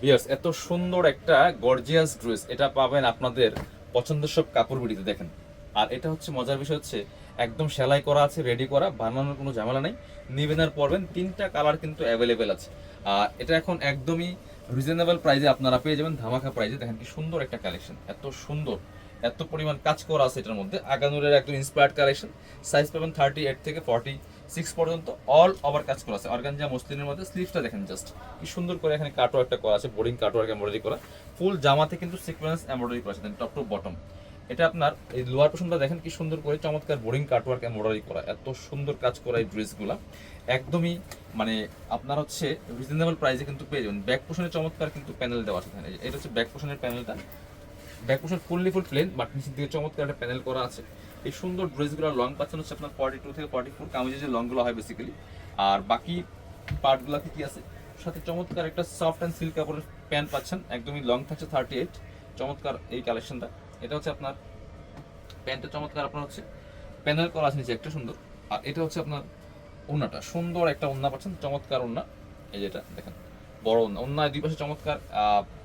Viewers, এত সুন্দর একটা গর্জিয়াস ড্রেস এটা পাবেন আপনাদের পছন্দের সব কাপড় বিড়িতে দেখেন। আর এটা হচ্ছে মজার বিষয় হচ্ছে একদম সেলাই করা আছে, রেডি করা, বানানোর কোনো ঝামেলা নেই। নিবেন আর পরবেন, তিনটা কালার কিন্তু অ্যাভেলেবেল আছে। আর এটা এখন একদমই রিজনেবল প্রাইসে আপনারা পেয়ে যাবেন, ধামাকা প্রাইসে। দেখেন কি সুন্দর একটা কালেকশন, এত সুন্দর, এত পরিমাণ কাজ করা আছে এটার মধ্যে। আগানুরের একদম ইন্সপায়ার্ড কালেকশন। সাইজ পাবেন 38 থেকে 46 পর্যন্ত, অল ওভার কাজ করা আছে অর্গানজা মসলিনের মধ্যে। স্লিভসটা দেখেন জাস্ট কি সুন্দর করে, এখানে কাটওয়ার্কটা করা আছে, বোরিং কাটওয়ার্ক এমব্রয়ডারি করা। ফুল জামাতে কিন্তু সিকোয়েন্স এমব্রয়ডারি করা আছে টপ টু বটম। এটা আপনার এই লোয়ার পোর্শনটা দেখেন কি সুন্দর করে চমৎকার বোরিং কাটওয়ার্ক এমব্রয়ডারি করা, এত সুন্দর কাজ করা এই ড্রেসগুলো একদমই মানে আপনার হচ্ছে রিজনেবল প্রাইসে কিন্তু পেয়ে যাবেন। ব্যাক পোর্শনে চমৎকার কিন্তু প্যানেল দেওয়া আছে এখানে। এটা হচ্ছে ব্যাক পোর্শনের প্যানেলটা। Back portion full plain, but নিচের দিকে চমৎকার একটা প্যানেল করা আছে। এই সুন্দর ড্রেসগুলো লং পাচ্ছেন হচ্ছে আপনার 42 থেকে 44, কামিজের যে লংগুলো হয় বেসিক্যালি। আর বাকি পার্টগুলোতে কি আছে, সাথে চমৎকার একটা সফট অ্যান্ড সিল্ক কাপড়ের প্যান্ট পাচ্ছেন, একদমই লং থাকছে 38। চমৎকার এই কালেকশনটা। এটা হচ্ছে আপনার প্যান্টটা চমৎকার, আপনার হচ্ছে প্যানেল করা আছে নিচে একটা সুন্দর। আর এটা হচ্ছে আপনার ওড়নাটা, সুন্দর একটা ওড়না পাচ্ছেন, চমৎকার ওড়না। এই যেটা দেখেন বড় ওড়না, ওড়নায় দুই পাশে চমৎকার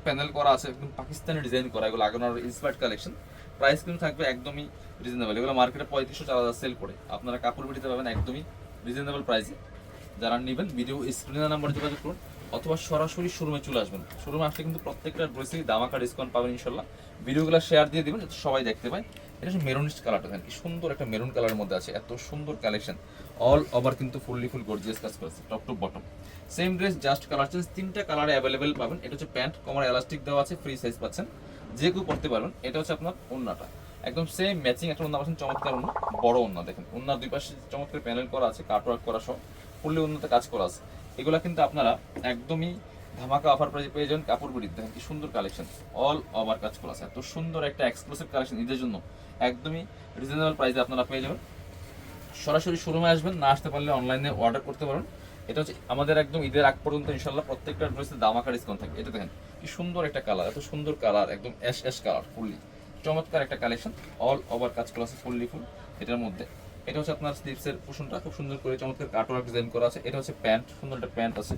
প্যানেল করা আছে, একদম পাকিস্তানি ডিজাইন করা, এগুলো আগানোর ইন্সপায়ার্ড কালেকশন। প্রাইস কিন্তু থাকবে একদমই রিজনেবল। এগুলো মার্কেটে 3500-4000 সেল করে, আপনারা কাপড় বিটিতে পাবেন একদমই রিজনেবল প্রাইসে। যারা নেবেন ভিডিও স্ক্রিনের নাম্বারে যোগাযোগ করুন, অথবা সরাসরি শোরুমে চলে আসবেন। শোরুমে আসলে কিন্তু প্রত্যেকটা ড্রেসেই দামাকা ডিসকাউন্ট পাবেন ইনশাল্লাহ। ভিডিওগুলো শেয়ার দিয়ে দিবেন যাতে সবাই দেখতে পায়। এটা হচ্ছে মেরুনিশ কালারটা, দেখেন কি সুন্দর একটা মেরুন কালারের মধ্যে আছে, এত সুন্দর কালেকশন। অল ওভার কিন্তু ফুল গর্জিয়াস কাজ করেছে top to bottom. Same dress, just colour change, তিনটা কালারে অ্যাভেলেবেল পাবেন। এটা হচ্ছে প্যান্ট, কমার এলাস্টিক দেওয়া আছে, ফ্রি সাইজ পাচ্ছেন, যে কেউ পড়তে পারবেন। এটা হচ্ছে আপনার ওড়নাটা, একদম সেম ম্যাচিং একটা ওড়না পাচ্ছেন, চমৎকার ওড়না, বড় ওড়না। দেখেন ওড়নার দুই পাশে চমৎকার প্যানেল করা আছে, কাটওয়ার্ক করা সহ ফুললি উন্নত কাজ করা আছে। এগুলা কিন্তু আপনারা একদমই ধামাকা অফার প্রাইসে পেয়ে যাবেন কাপড় বিড়ি। দেখেন কি সুন্দর কালেকশন, অল ওভার কাজ করা আছে, এত সুন্দর একটা এক্সক্লুসিভ কালেকশন ঈদের জন্য একদমই রিজনেবল প্রাইসে আপনারা পেয়ে যাবেন। সরাসরি শোরুমে আসবেন, না আসতে পারলে অনলাইনে অর্ডার করতে পারেন। এটা হচ্ছে আমাদের একদম ঈদের আগ পর্যন্ত ইনশাল্লাহ প্রত্যেকটা ড্রেসে দামাকা ডিসকাউন্ট থাকবে। এটা দেখেন কি সুন্দর একটা কালার, এত সুন্দর কালার, একদম অ্যাশ কালার, ফুললি চমৎকার একটা কালেকশন, অল ওভার কাজ করা আছে ফুললি ফুল এটার মধ্যে। এটা হচ্ছে আপনার স্লিভসের পোর্শনটা, খুব সুন্দর করে চমৎকার কাটওয়ার্ক ডিজাইন করা আছে। এটা হচ্ছে প্যান্ট, সুন্দর একটা প্যান্ট আছে।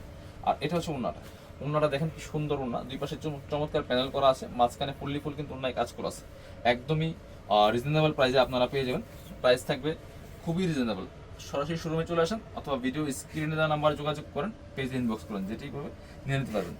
আর এটা হচ্ছে ওড়নাটা, ওড়নাটা দেখেন কি সুন্দর ওড়না, দুই পাশে চমৎকার প্যানেল করা আছে, মাঝখানে ফুললি ফুল কিন্তু ওড়নায় কাজ করা আছে। একদমই রিজনেবল প্রাইসে আপনারা পেয়ে যাবেন। প্রাইস থাকবে খুবই রিজনেবল। সরাসরি শোরুমে চলে আসেন, অথবা ভিডিও স্ক্রিনে দেওয়া নাম্বারে যোগাযোগ করেন, পেজ ইনবক্স করেন, যেটি করবে নিয়ে নিতে পারবেন।